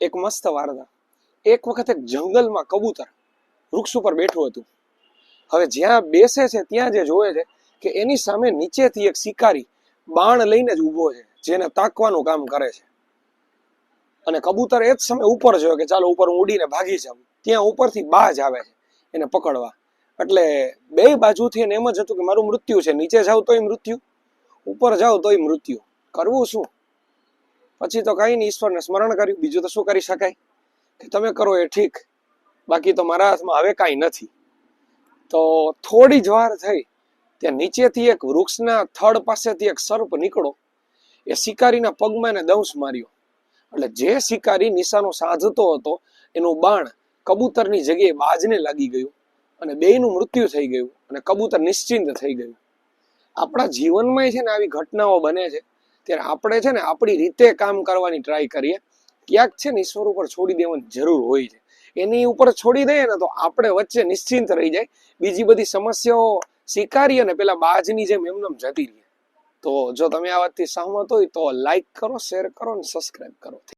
એક મસ્ત વાર્તા. એક વખત એક જંગલમાં કબૂતર વૃક્ષ ઉપર બેઠું હતું. હવે જ્યાં બેસે છે ત્યાં જે જોવે છે કે એની સામે નીચેથી એક શિકારી બાણ લઈને જ ઊભો છે, જેને તાકવાનું કામ કરે છે. અને કબૂતર એ જ સમય ઉપર જોયો કે ચાલો ઉપર હું ઉડીને ભાગી જાઉં. ત્યાં ઉપરથી બાજ આવે છે એને પકડવા. એટલે બે બાજુથી એને એમ જ હતું કે મારું મૃત્યુ છે, નીચે જાવ તોય મૃત્યુ, ઉપર જાવ તોય મૃત્યુ, કરવું શું? પછી તો કઈ નહીં, ઈશ્વરને સ્મરણ કર્યું, બીજું તો શું કરી શકાય, કે તમે કરો એ ઠીક, બાકી તો મારા હાથમાં હવે કાંઈ નથી. તો થોડી જ વાર થઈ ત્યાં નીચેથી એક વૃક્ષના થડ પાસેથી એક સર્પ નીકળો. એ શિકારીના પગમાં એને દંશ માર્યો. એટલે જે શિકારી નિશાનો સાધતો હતો એનું બાણ કબૂતરની જગ્યાએ બાજને લાગી ગયું અને બેયનું મૃત્યુ થઈ ગયું અને કબૂતર નિશ્ચિંત થઈ ગયું. આપણા જીવનમાં છે ને આવી ઘટનાઓ બને છે ત્યારે આપણે છે ને આપણી રીતે કામ કરવાની ટ્રાય કરીએ. ક્યાંક છે ને ઈશ્વર ઉપર છોડી દેવાની જરૂર હોય છે. એની ઉપર છોડી દઈએ ને તો આપણે વચ્ચે નિશ્ચિંત રહી જાય, બીજી બધી સમસ્યાઓ સ્વીકારી અને પેલા બાજની જેમ એમનેમ જતી રહે. તો જો તમે આ વાતથી સહમત હોય તો લાઈક કરો, શેર કરો અને સબસ્ક્રાઇબ કરો.